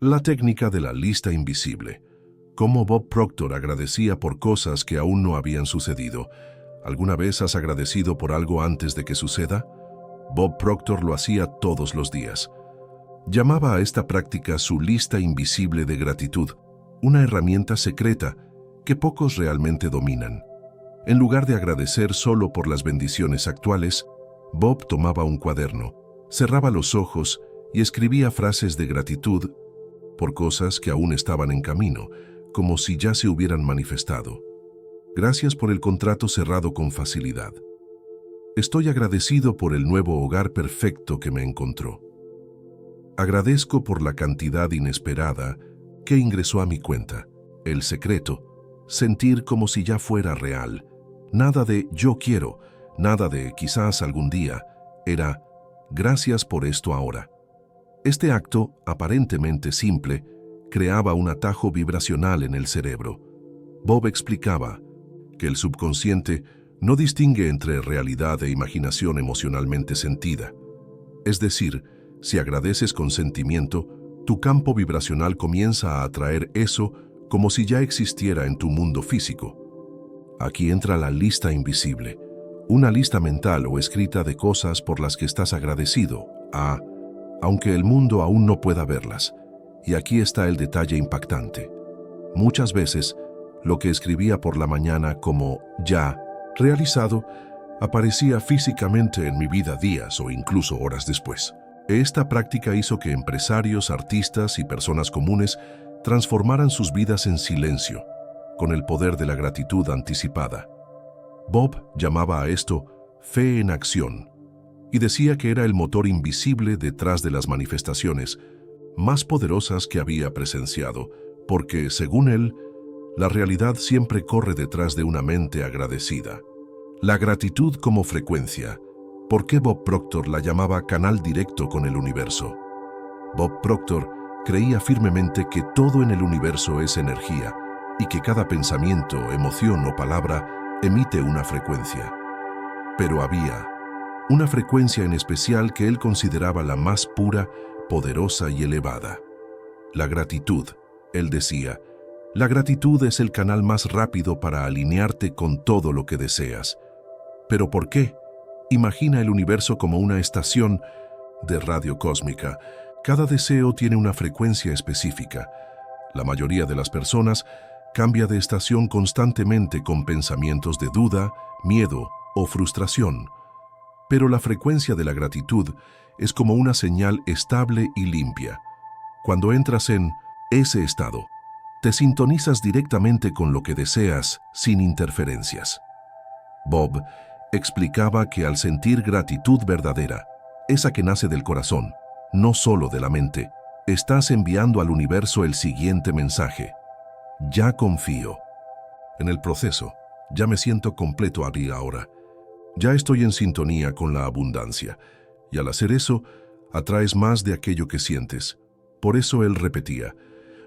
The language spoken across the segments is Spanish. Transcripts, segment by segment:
La técnica de la lista invisible. Cómo Bob Proctor agradecía por cosas que aún no habían sucedido. ¿Alguna vez has agradecido por algo antes de que suceda? Bob Proctor lo hacía todos los días. Llamaba a esta práctica su lista invisible de gratitud, una herramienta secreta que pocos realmente dominan. En lugar de agradecer solo por las bendiciones actuales, Bob tomaba un cuaderno, cerraba los ojos y escribía frases de gratitud por cosas que aún estaban en camino, como si ya se hubieran manifestado. Gracias por el contrato cerrado con facilidad. Estoy agradecido por el nuevo hogar perfecto que me encontró. Agradezco por la cantidad inesperada que ingresó a mi cuenta. El secreto, sentir como si ya fuera real. Nada de yo quiero, nada de quizás algún día. Era gracias por esto ahora. Este acto, aparentemente simple, creaba un atajo vibracional en el cerebro. Bob explicaba que el subconsciente no distingue entre realidad e imaginación emocionalmente sentida. Es decir, si agradeces con sentimiento, tu campo vibracional comienza a atraer eso como si ya existiera en tu mundo físico. Aquí entra la lista invisible, una lista mental o escrita de cosas por las que estás agradecido, aunque el mundo aún no pueda verlas. Y aquí está el detalle impactante. Muchas veces, lo que escribía por la mañana como ya realizado, aparecía físicamente en mi vida días o incluso horas después. Esta práctica hizo que empresarios, artistas y personas comunes transformaran sus vidas en silencio, con el poder de la gratitud anticipada. Bob llamaba a esto fe en acción y decía que era el motor invisible detrás de las manifestaciones más poderosas que había presenciado, porque, según él, la realidad siempre corre detrás de una mente agradecida. La gratitud como frecuencia. ¿Por qué Bob Proctor la llamaba canal directo con el universo? Bob Proctor creía firmemente que todo en el universo es energía y que cada pensamiento, emoción o palabra emite una frecuencia. Pero había una frecuencia en especial que él consideraba la más pura, poderosa y elevada. La gratitud, él decía. La gratitud es el canal más rápido para alinearte con todo lo que deseas. ¿Pero por qué? Imagina el universo como una estación de radio cósmica. Cada deseo tiene una frecuencia específica. La mayoría de las personas cambia de estación constantemente con pensamientos de duda, miedo o frustración. Pero la frecuencia de la gratitud es como una señal estable y limpia. Cuando entras en ese estado, te sintonizas directamente con lo que deseas sin interferencias. Bob explicaba que al sentir gratitud verdadera, esa que nace del corazón, no solo de la mente, estás enviando al universo el siguiente mensaje. Ya confío. En el proceso, ya me siento completo ahora. Ya estoy en sintonía con la abundancia. Y al hacer eso, atraes más de aquello que sientes. Por eso él repetía,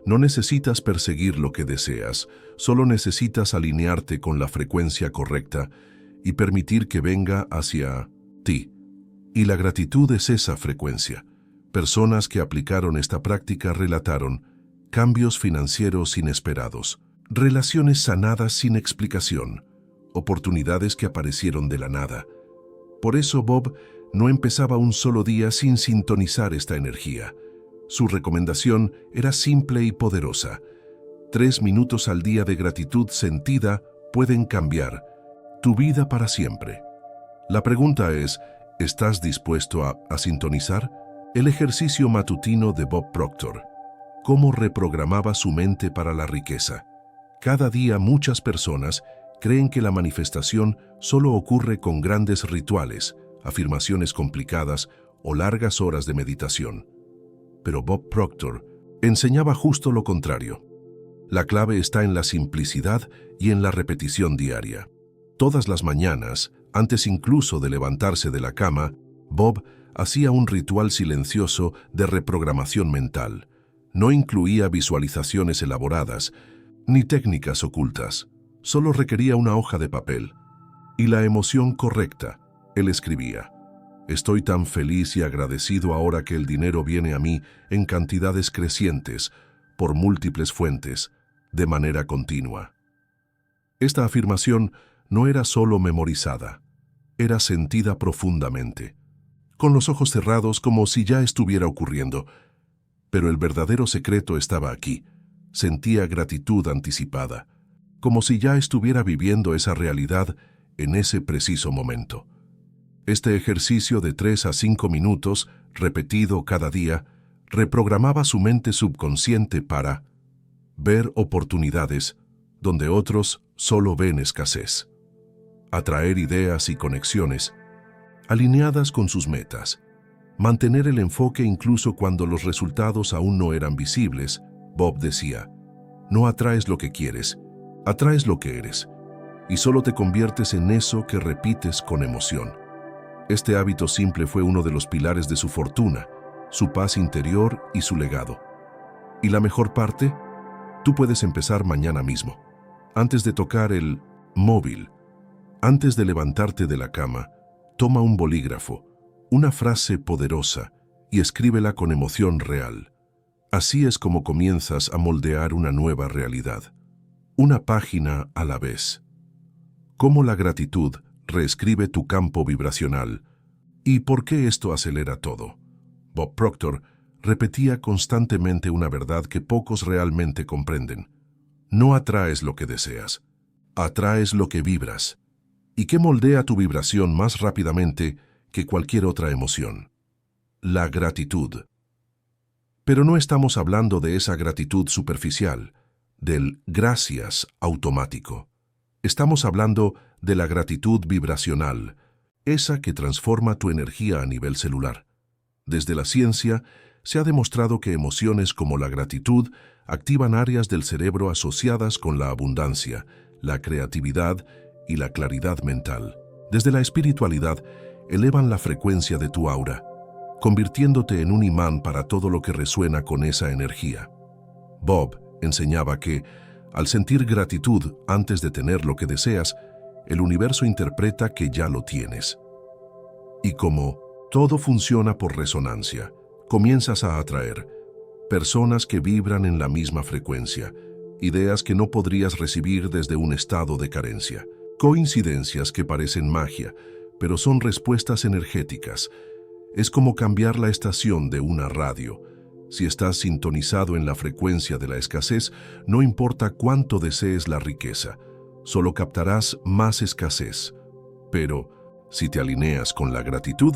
no necesitas perseguir lo que deseas, solo necesitas alinearte con la frecuencia correcta y permitir que venga hacia ti. Y la gratitud es esa frecuencia. Personas que aplicaron esta práctica relataron cambios financieros inesperados, relaciones sanadas sin explicación, oportunidades que aparecieron de la nada. Por eso Bob no empezaba un solo día sin sintonizar esta energía. Su recomendación era simple y poderosa. 3 minutos al día de gratitud sentida pueden cambiar tu vida para siempre. La pregunta es, ¿estás dispuesto a sintonizar? El ejercicio matutino de Bob Proctor. ¿Cómo reprogramaba su mente para la riqueza? Cada día muchas personas creen que la manifestación solo ocurre con grandes rituales, afirmaciones complicadas o largas horas de meditación. Pero Bob Proctor enseñaba justo lo contrario. La clave está en la simplicidad y en la repetición diaria. Todas las mañanas, antes incluso de levantarse de la cama, Bob hacía un ritual silencioso de reprogramación mental. No incluía visualizaciones elaboradas, ni técnicas ocultas. Solo requería una hoja de papel y la emoción correcta. Él escribía: Estoy tan feliz y agradecido ahora que el dinero viene a mí en cantidades crecientes, por múltiples fuentes, de manera continua. Esta afirmación no era solo memorizada, era sentida profundamente, con los ojos cerrados como si ya estuviera ocurriendo. Pero el verdadero secreto estaba aquí. Sentía gratitud anticipada, como si ya estuviera viviendo esa realidad en ese preciso momento. Este ejercicio de 3 a 5 minutos, repetido cada día, reprogramaba su mente subconsciente para ver oportunidades donde otros solo ven escasez, atraer ideas y conexiones alineadas con sus metas, mantener el enfoque incluso cuando los resultados aún no eran visibles. Bob decía, no atraes lo que quieres, atraes lo que eres, y solo te conviertes en eso que repites con emoción. Este hábito simple fue uno de los pilares de su fortuna, su paz interior y su legado. Y la mejor parte, tú puedes empezar mañana mismo. Antes de tocar el móvil, antes de levantarte de la cama, toma un bolígrafo, una frase poderosa, y escríbela con emoción real. Así es como comienzas a moldear una nueva realidad. Una página a la vez. Cómo la gratitud reescribe tu campo vibracional. ¿Y por qué esto acelera todo? Bob Proctor repetía constantemente una verdad que pocos realmente comprenden. No atraes lo que deseas, atraes lo que vibras. ¿Y qué moldea tu vibración más rápidamente que cualquier otra emoción? La gratitud. Pero no estamos hablando de esa gratitud superficial, del gracias automático. Estamos hablando de la gratitud vibracional, esa que transforma tu energía a nivel celular. Desde la ciencia, se ha demostrado que emociones como la gratitud activan áreas del cerebro asociadas con la abundancia, la creatividad y la claridad mental. Desde la espiritualidad, elevan la frecuencia de tu aura, convirtiéndote en un imán para todo lo que resuena con esa energía. Bob enseñaba que, al sentir gratitud antes de tener lo que deseas, el universo interpreta que ya lo tienes. Y como todo funciona por resonancia, comienzas a atraer personas que vibran en la misma frecuencia, ideas que no podrías recibir desde un estado de carencia, coincidencias que parecen magia, pero son respuestas energéticas. Es como cambiar la estación de una radio. Si estás sintonizado en la frecuencia de la escasez, no importa cuánto desees la riqueza, solo captarás más escasez. Pero, si te alineas con la gratitud,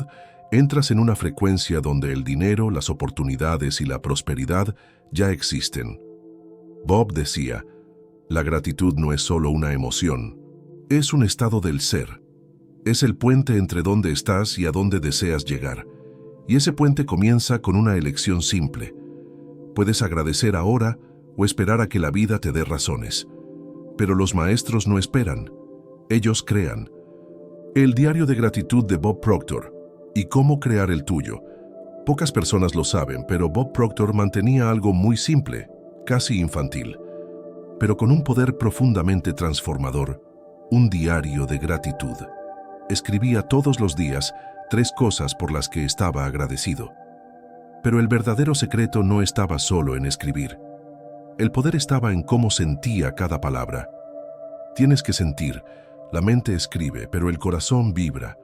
entras en una frecuencia donde el dinero, las oportunidades y la prosperidad ya existen. Bob decía, la gratitud no es solo una emoción, es un estado del ser. Es el puente entre dónde estás y a dónde deseas llegar. Y ese puente comienza con una elección simple. Puedes agradecer ahora o esperar a que la vida te dé razones. Pero los maestros no esperan, ellos crean. El diario de gratitud de Bob Proctor. ¿Y cómo crear el tuyo? Pocas personas lo saben, pero Bob Proctor mantenía algo muy simple, casi infantil, pero con un poder profundamente transformador, un diario de gratitud. Escribía todos los días 3 cosas por las que estaba agradecido. Pero el verdadero secreto no estaba solo en escribir. El poder estaba en cómo sentía cada palabra. Tienes que sentir. La mente escribe, pero el corazón vibra.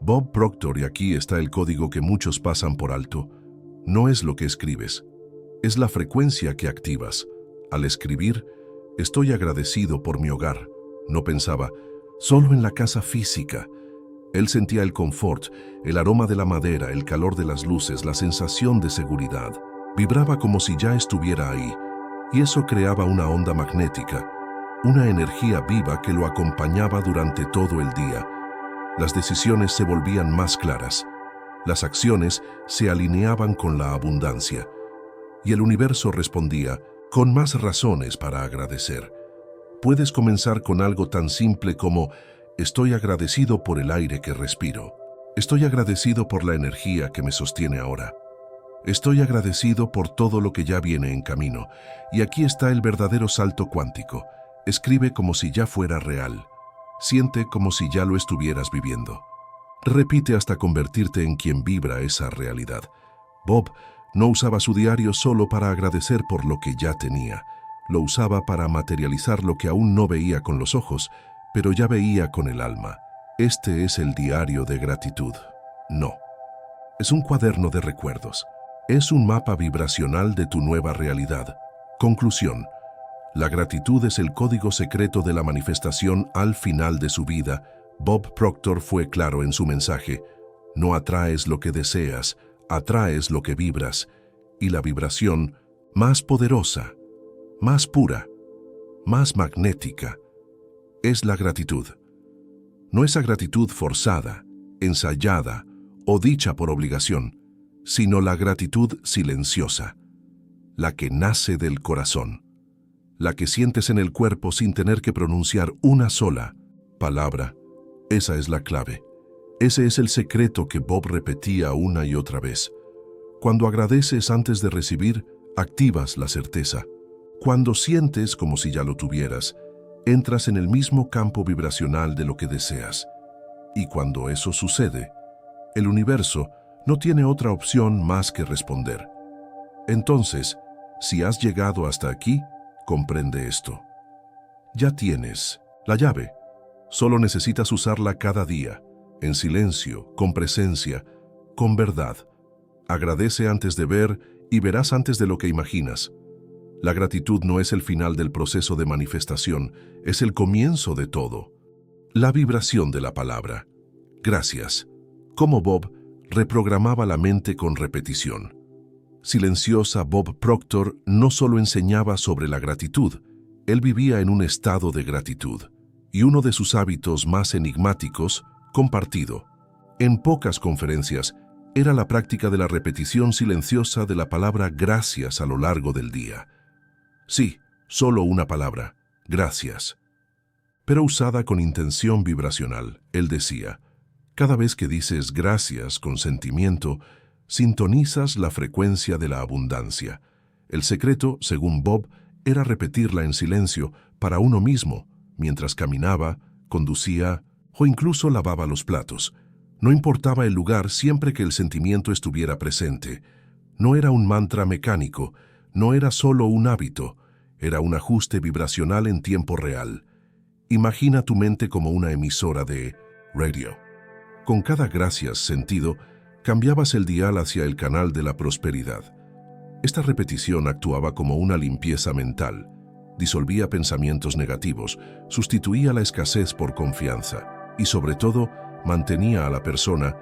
Bob Proctor, y aquí está el código que muchos pasan por alto, no es lo que escribes, es la frecuencia que activas. Al escribir, estoy agradecido por mi hogar. No pensaba, solo en la casa física. Él sentía el confort, el aroma de la madera, el calor de las luces, la sensación de seguridad. Vibraba como si ya estuviera ahí, y eso creaba una onda magnética, una energía viva que lo acompañaba durante todo el día. Las decisiones se volvían más claras, las acciones se alineaban con la abundancia, y el universo respondía con más razones para agradecer. Puedes comenzar con algo tan simple como: estoy agradecido por el aire que respiro. Estoy agradecido por la energía que me sostiene ahora. Estoy agradecido por todo lo que ya viene en camino. Y aquí está el verdadero salto cuántico. Escribe como si ya fuera real. Siente como si ya lo estuvieras viviendo. Repite hasta convertirte en quien vibra esa realidad. Bob no usaba su diario solo para agradecer por lo que ya tenía. Lo usaba para materializar lo que aún no veía con los ojos, pero ya veía con el alma. Este es el diario de gratitud. No. Es un cuaderno de recuerdos. Es un mapa vibracional de tu nueva realidad. Conclusión. La gratitud es el código secreto de la manifestación al final de su vida. Bob Proctor fue claro en su mensaje. No atraes lo que deseas, atraes lo que vibras. Y la vibración más poderosa, más pura, más magnética, es la gratitud. No esa gratitud forzada, ensayada o dicha por obligación, sino la gratitud silenciosa, la que nace del corazón, la que sientes en el cuerpo sin tener que pronunciar una sola palabra. Esa es la clave. Ese es el secreto que Bob repetía una y otra vez. Cuando agradeces antes de recibir, activas la certeza. Cuando sientes como si ya lo tuvieras, entras en el mismo campo vibracional de lo que deseas. Y cuando eso sucede, el universo no tiene otra opción más que responder. Entonces, si has llegado hasta aquí, comprende esto. Ya tienes la llave. Solo necesitas usarla cada día, en silencio, con presencia, con verdad. Agradece antes de ver y verás antes de lo que imaginas. La gratitud no es el final del proceso de manifestación, es el comienzo de todo. La vibración de la palabra. Gracias. Como Bob reprogramaba la mente con repetición. Silenciosa, Bob Proctor no solo enseñaba sobre la gratitud, él vivía en un estado de gratitud. Y uno de sus hábitos más enigmáticos, compartido, en pocas conferencias, era la práctica de la repetición silenciosa de la palabra gracias a lo largo del día. Sí, solo una palabra, gracias. Pero usada con intención vibracional, él decía, cada vez que dices gracias con sentimiento, sintonizas la frecuencia de la abundancia. El secreto, según Bob, era repetirla en silencio para uno mismo, mientras caminaba, conducía o incluso lavaba los platos. No importaba el lugar siempre que el sentimiento estuviera presente. No era un mantra mecánico, no era solo un hábito, era un ajuste vibracional en tiempo real. Imagina tu mente como una emisora de radio. Con cada gracias sentido, cambiabas el dial hacia el canal de la prosperidad. Esta repetición actuaba como una limpieza mental. Disolvía pensamientos negativos, sustituía la escasez por confianza y, sobre todo, mantenía a la persona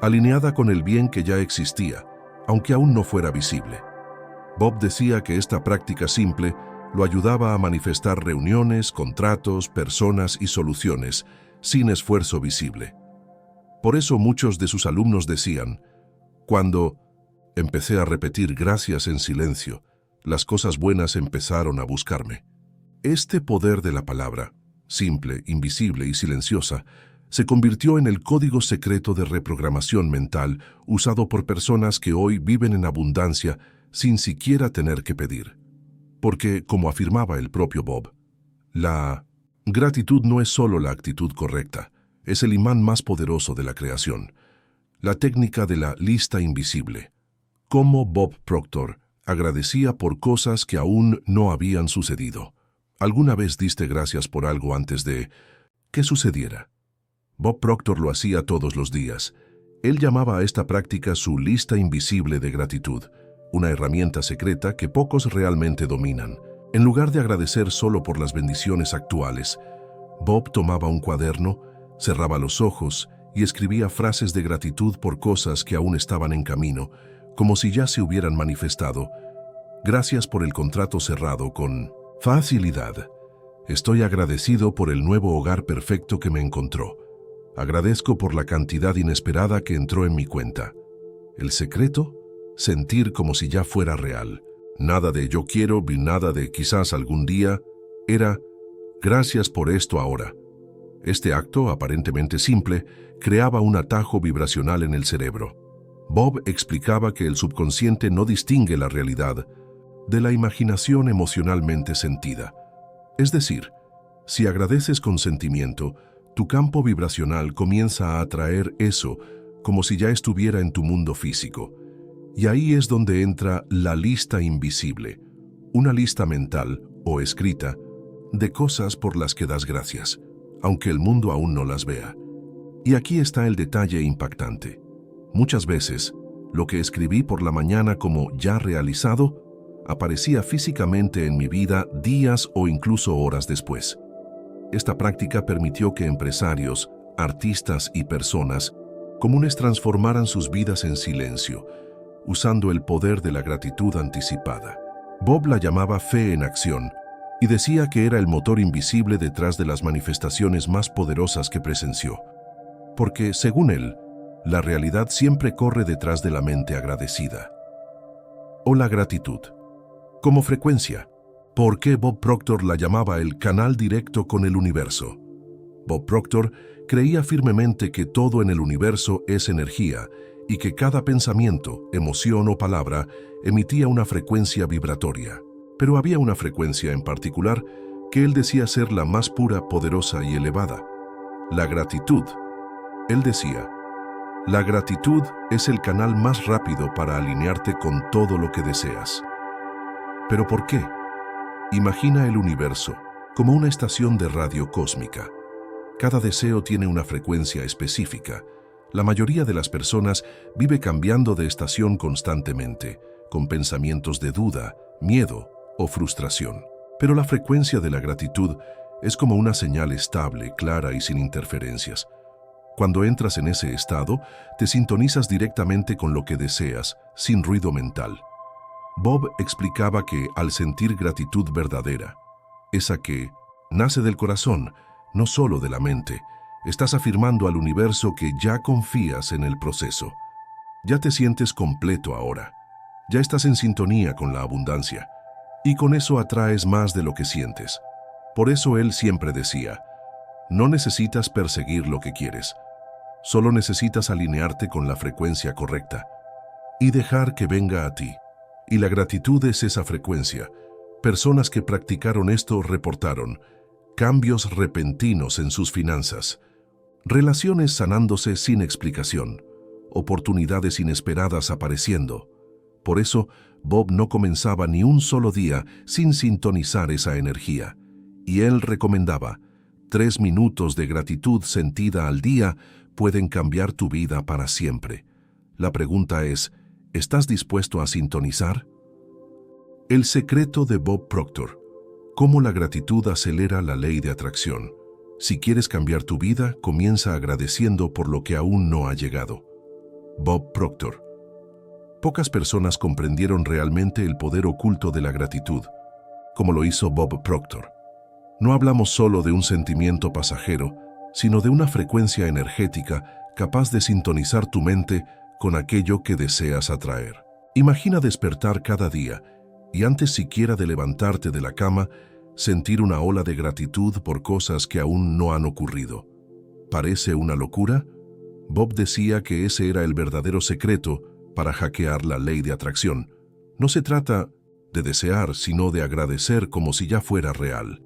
alineada con el bien que ya existía, aunque aún no fuera visible. Bob decía que esta práctica simple lo ayudaba a manifestar reuniones, contratos, personas y soluciones sin esfuerzo visible. Por eso muchos de sus alumnos decían, cuando empecé a repetir gracias en silencio, las cosas buenas empezaron a buscarme. Este poder de la palabra, simple, invisible y silenciosa, se convirtió en el código secreto de reprogramación mental usado por personas que hoy viven en abundancia sin siquiera tener que pedir. Porque, como afirmaba el propio Bob, la gratitud no es solo la actitud correcta, es el imán más poderoso de la creación. La técnica de la lista invisible. Cómo Bob Proctor agradecía por cosas que aún no habían sucedido. ¿Alguna vez diste gracias por algo antes de que sucediera? Bob Proctor lo hacía todos los días. Él llamaba a esta práctica su lista invisible de gratitud, una herramienta secreta que pocos realmente dominan. En lugar de agradecer solo por las bendiciones actuales, Bob tomaba un cuaderno, cerraba los ojos y escribía frases de gratitud por cosas que aún estaban en camino, como si ya se hubieran manifestado. Gracias por el contrato cerrado con facilidad. Estoy agradecido por el nuevo hogar perfecto que me encontró. Agradezco por la cantidad inesperada que entró en mi cuenta. El secreto, sentir como si ya fuera real. Nada de yo quiero ni nada de quizás algún día. Era gracias por esto ahora. Este acto, aparentemente simple, creaba un atajo vibracional en el cerebro. Bob explicaba que el subconsciente no distingue la realidad de la imaginación emocionalmente sentida. Es decir, si agradeces con sentimiento, tu campo vibracional comienza a atraer eso como si ya estuviera en tu mundo físico. Y ahí es donde entra la lista invisible, una lista mental o escrita de cosas por las que das gracias, aunque el mundo aún no las vea. Y aquí está el detalle impactante. Muchas veces, lo que escribí por la mañana como ya realizado, aparecía físicamente en mi vida días o incluso horas después. Esta práctica permitió que empresarios, artistas y personas comunes transformaran sus vidas en silencio, usando el poder de la gratitud anticipada. Bob la llamaba fe en acción y decía que era el motor invisible detrás de las manifestaciones más poderosas que presenció. Porque, según él, la realidad siempre corre detrás de la mente agradecida. O la gratitud. Como frecuencia. ¿Por qué Bob Proctor la llamaba el canal directo con el universo? Bob Proctor creía firmemente que todo en el universo es energía y que cada pensamiento, emoción o palabra emitía una frecuencia vibratoria. Pero había una frecuencia en particular que él decía ser la más pura, poderosa y elevada: la gratitud. Él decía, la gratitud es el canal más rápido para alinearte con todo lo que deseas. ¿Pero por qué? Imagina el universo como una estación de radio cósmica. Cada deseo tiene una frecuencia específica. La mayoría de las personas vive cambiando de estación constantemente, con pensamientos de duda, miedo o frustración. Pero la frecuencia de la gratitud es como una señal estable, clara y sin interferencias. Cuando entras en ese estado, te sintonizas directamente con lo que deseas, sin ruido mental. Bob explicaba que al sentir gratitud verdadera, esa que nace del corazón, no solo de la mente, estás afirmando al universo que ya confías en el proceso. Ya te sientes completo ahora. Ya estás en sintonía con la abundancia. Y con eso atraes más de lo que sientes. Por eso él siempre decía, no necesitas perseguir lo que quieres. Solo necesitas alinearte con la frecuencia correcta y dejar que venga a ti. Y la gratitud es esa frecuencia. Personas que practicaron esto reportaron cambios repentinos en sus finanzas, relaciones sanándose sin explicación, oportunidades inesperadas apareciendo. Por eso, Bob no comenzaba ni un solo día sin sintonizar esa energía. Y él recomendaba, 3 minutos de gratitud sentida al día pueden cambiar tu vida para siempre. La pregunta es, ¿estás dispuesto a sintonizar? El secreto de Bob Proctor. Cómo la gratitud acelera la ley de atracción. Si quieres cambiar tu vida, comienza agradeciendo por lo que aún no ha llegado. Bob Proctor. Pocas personas comprendieron realmente el poder oculto de la gratitud, como lo hizo Bob Proctor. No hablamos solo de un sentimiento pasajero, sino de una frecuencia energética capaz de sintonizar tu mente con aquello que deseas atraer. Imagina despertar cada día y antes siquiera de levantarte de la cama, sentir una ola de gratitud por cosas que aún no han ocurrido. ¿Parece una locura? Bob decía que ese era el verdadero secreto para hackear la ley de atracción. No se trata de desear, sino de agradecer como si ya fuera real.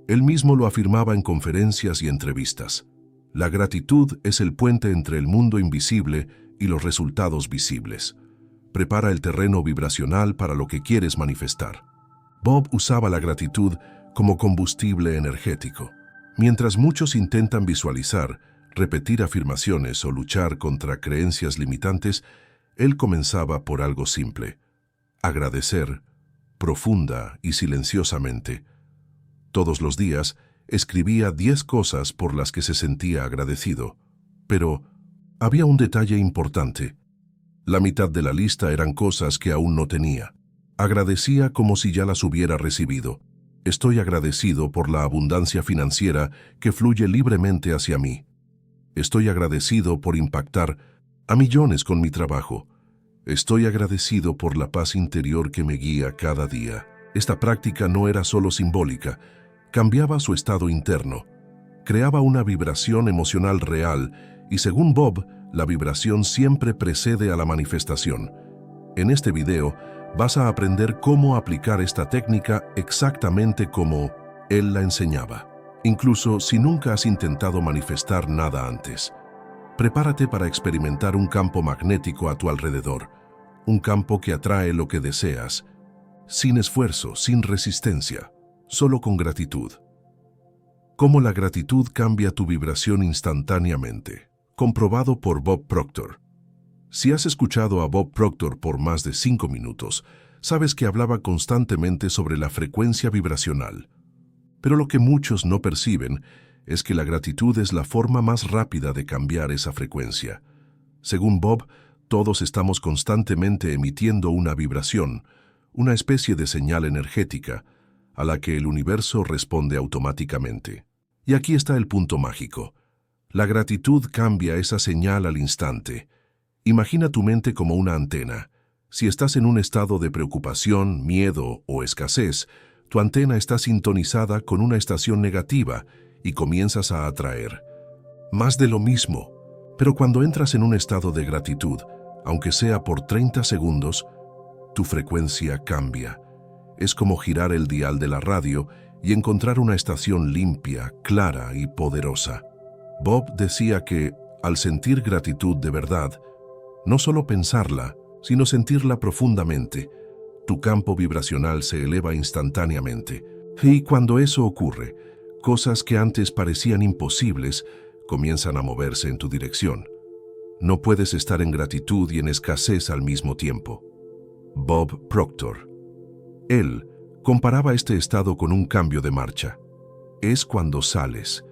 Él mismo lo afirmaba en conferencias y entrevistas. La gratitud es el puente entre el mundo invisible y los resultados visibles. Prepara el terreno vibracional para lo que quieres manifestar. Bob usaba la gratitud como combustible energético. Mientras muchos intentan visualizar, repetir afirmaciones o luchar contra creencias limitantes, él comenzaba por algo simple: agradecer, profunda y silenciosamente. Todos los días escribía 10 cosas por las que se sentía agradecido. Pero había un detalle importante. La mitad de la lista eran cosas que aún no tenía. Agradecía como si ya las hubiera recibido. Estoy agradecido por la abundancia financiera que fluye libremente hacia mí. Estoy agradecido por impactar a millones con mi trabajo. Estoy agradecido por la paz interior que me guía cada día. Esta práctica no era solo simbólica, cambiaba su estado interno. Creaba una vibración emocional real y, según Bob, la vibración siempre precede a la manifestación. En este video vas a aprender cómo aplicar esta técnica exactamente como él la enseñaba. incluso si nunca has intentado manifestar nada antes. Prepárate para experimentar un campo magnético a tu alrededor, un campo que atrae lo que deseas, sin esfuerzo, sin resistencia, solo con gratitud. Cómo la gratitud cambia tu vibración instantáneamente. Comprobado por Bob Proctor. Si has escuchado a Bob Proctor por más de 5 minutos, sabes que hablaba constantemente sobre la frecuencia vibracional. Pero lo que muchos no perciben es que la gratitud es la forma más rápida de cambiar esa frecuencia. Según Bob, todos estamos constantemente emitiendo una vibración, una especie de señal energética, a la que el universo responde automáticamente. Y aquí está el punto mágico. La gratitud cambia esa señal al instante. Imagina tu mente como una antena. Si estás en un estado de preocupación, miedo o escasez, tu antena está sintonizada con una estación negativa y comienzas a atraer más de lo mismo. Pero cuando entras en un estado de gratitud, aunque sea por 30 segundos, tu frecuencia cambia. Es como girar el dial de la radio y encontrar una estación limpia, clara y poderosa. Bob decía que, al sentir gratitud de verdad, no solo pensarla, sino sentirla profundamente, tu campo vibracional se eleva instantáneamente. Y cuando eso ocurre, cosas que antes parecían imposibles comienzan a moverse en tu dirección. No puedes estar en gratitud y en escasez al mismo tiempo. Bob Proctor. Él comparaba este estado con un cambio de marcha. Es cuando sales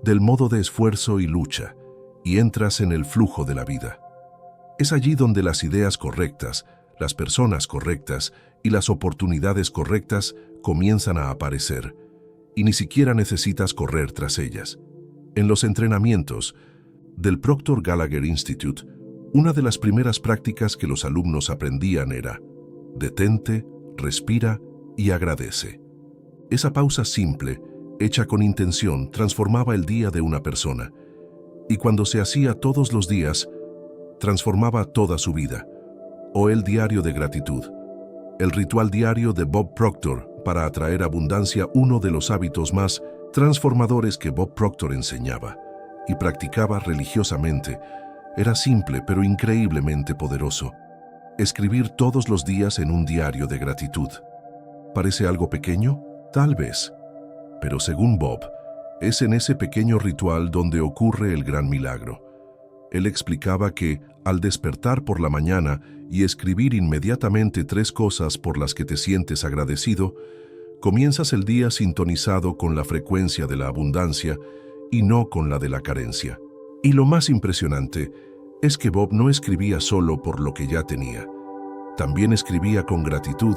del modo de esfuerzo y lucha y entras en el flujo de la vida. Es allí donde las ideas correctas, las personas correctas y las oportunidades correctas comienzan a aparecer, y ni siquiera necesitas correr tras ellas. En los entrenamientos del Proctor Gallagher Institute, una de las primeras prácticas que los alumnos aprendían era: detente, respira y agradece. Esa pausa simple, hecha con intención, transformaba el día de una persona, y cuando se hacía todos los días, transformaba toda su vida. O el diario de gratitud, el ritual diario de Bob Proctor para atraer abundancia, uno de los hábitos más transformadores que Bob Proctor enseñaba y practicaba religiosamente. Era simple pero increíblemente poderoso. Escribir todos los días en un diario de gratitud. ¿Parece algo pequeño? Tal vez. Pero según Bob, es en ese pequeño ritual donde ocurre el gran milagro. Él explicaba que, al despertar por la mañana y escribir inmediatamente 3 cosas por las que te sientes agradecido, comienzas el día sintonizado con la frecuencia de la abundancia y no con la de la carencia. Y lo más impresionante es que Bob no escribía solo por lo que ya tenía. También escribía con gratitud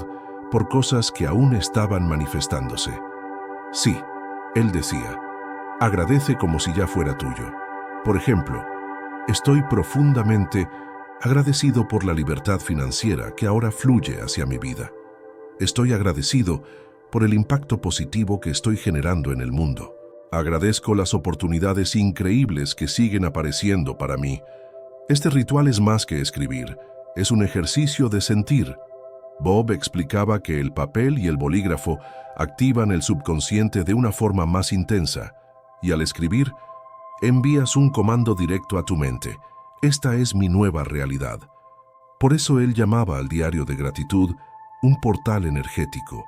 por cosas que aún estaban manifestándose. Sí, él decía, agradece como si ya fuera tuyo. Por ejemplo, estoy profundamente agradecido por la libertad financiera que ahora fluye hacia mi vida. Estoy agradecido por el impacto positivo que estoy generando en el mundo. Agradezco las oportunidades increíbles que siguen apareciendo para mí. Este ritual es más que escribir, es un ejercicio de sentir. Bob explicaba que el papel y el bolígrafo activan el subconsciente de una forma más intensa, y al escribir, envías un comando directo a tu mente. Esta es mi nueva realidad. Por eso él llamaba al diario de gratitud un portal energético,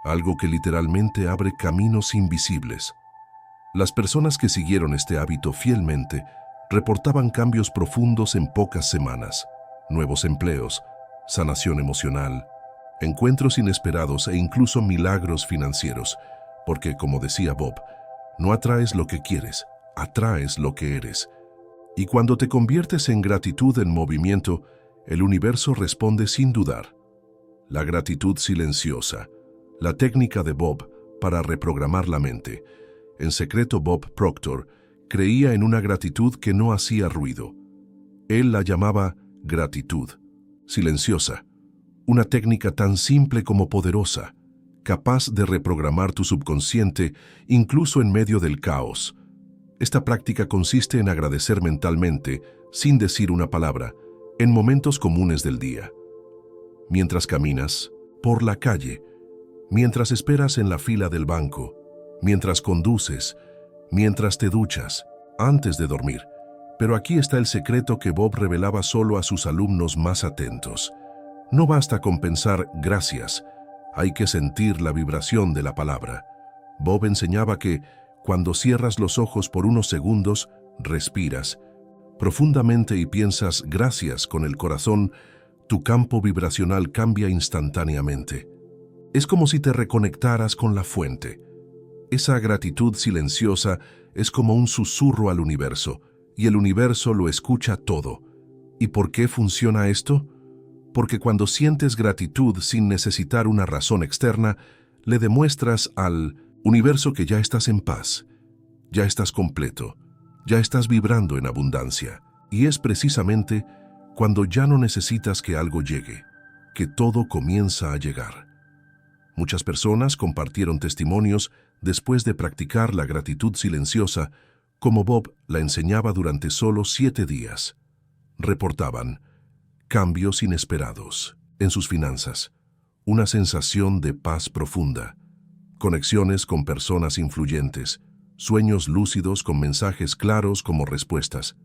algo que literalmente abre caminos invisibles. Las personas que siguieron este hábito fielmente reportaban cambios profundos en pocas semanas, nuevos empleos, sanación emocional, encuentros inesperados e incluso milagros financieros, porque, como decía Bob, no atraes lo que quieres, atraes lo que eres. Y cuando te conviertes en gratitud en movimiento, el universo responde sin dudar. La gratitud silenciosa, la técnica de Bob para reprogramar la mente. En secreto, Bob Proctor creía en una gratitud que no hacía ruido. Él la llamaba gratitud silenciosa, una técnica tan simple como poderosa, capaz de reprogramar tu subconsciente incluso en medio del caos. Esta práctica consiste en agradecer mentalmente, sin decir una palabra, en momentos comunes del día. Mientras caminas, por la calle, mientras esperas en la fila del banco, mientras conduces, mientras te duchas, antes de dormir. Pero aquí está el secreto que Bob revelaba solo a sus alumnos más atentos. No basta con pensar gracias, hay que sentir la vibración de la palabra. Bob enseñaba que, cuando cierras los ojos por unos segundos, respiras profundamente y piensas gracias con el corazón, tu campo vibracional cambia instantáneamente. Es como si te reconectaras con la fuente. Esa gratitud silenciosa es como un susurro al universo, y el universo lo escucha todo. ¿Y por qué funciona esto? Porque cuando sientes gratitud sin necesitar una razón externa, le demuestras al universo que ya estás en paz, ya estás completo, ya estás vibrando en abundancia. Y es precisamente cuando ya no necesitas que algo llegue, que todo comienza a llegar. Muchas personas compartieron testimonios después de practicar la gratitud silenciosa, como Bob la enseñaba durante solo 7 días. Reportaban cambios inesperados en sus finanzas, una sensación de paz profunda, conexiones con personas influyentes, sueños lúcidos con mensajes claros como respuestas.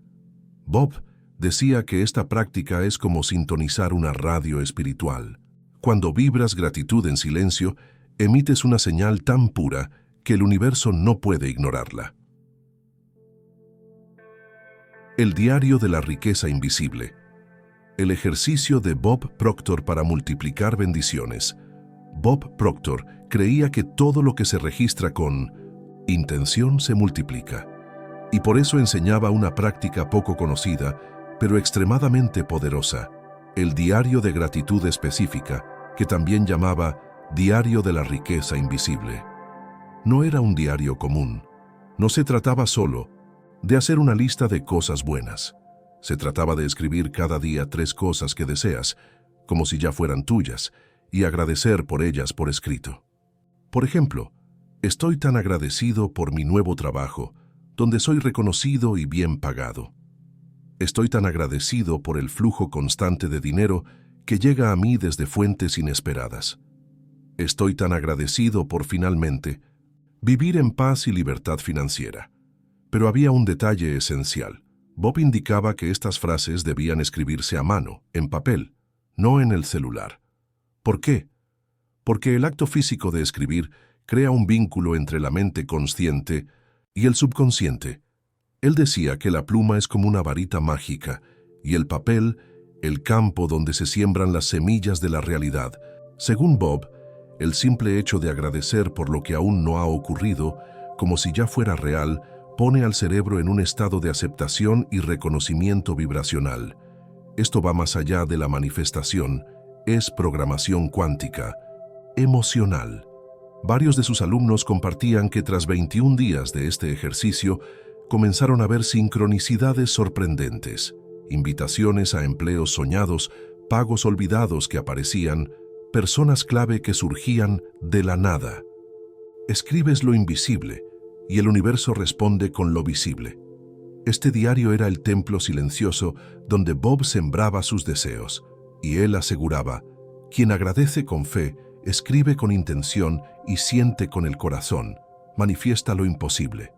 Bob decía que esta práctica es como sintonizar una radio espiritual. Cuando vibras gratitud en silencio, emites una señal tan pura que el universo no puede ignorarla. El diario de la riqueza invisible. El ejercicio de Bob Proctor para multiplicar bendiciones. Bob Proctor creía que todo lo que se registra con intención se multiplica, y por eso enseñaba una práctica poco conocida, pero extremadamente poderosa, el diario de gratitud específica, que también llamaba diario de la riqueza invisible. No era un diario común. No se trataba solo de hacer una lista de cosas buenas. Se trataba de escribir cada día 3 cosas que deseas, como si ya fueran tuyas, y agradecer por ellas por escrito. Por ejemplo, estoy tan agradecido por mi nuevo trabajo, donde soy reconocido y bien pagado. Estoy tan agradecido por el flujo constante de dinero que llega a mí desde fuentes inesperadas. Estoy tan agradecido por finalmente vivir en paz y libertad financiera. Pero había un detalle esencial. Bob indicaba que estas frases debían escribirse a mano, en papel, no en el celular. ¿Por qué? Porque el acto físico de escribir crea un vínculo entre la mente consciente y el subconsciente. Él decía que la pluma es como una varita mágica y el papel, el campo donde se siembran las semillas de la realidad. Según Bob, el simple hecho de agradecer por lo que aún no ha ocurrido, como si ya fuera real, pone al cerebro en un estado de aceptación y reconocimiento vibracional. Esto va más allá de la manifestación, es programación cuántica, emocional. Varios de sus alumnos compartían que tras 21 días de este ejercicio, comenzaron a ver sincronicidades sorprendentes, invitaciones a empleos soñados, pagos olvidados que aparecían, personas clave que surgían de la nada. Escribes lo invisible y el universo responde con lo visible. Este diario era el templo silencioso donde Bob sembraba sus deseos, y él aseguraba: quien agradece con fe, escribe con intención y siente con el corazón, manifiesta lo imposible.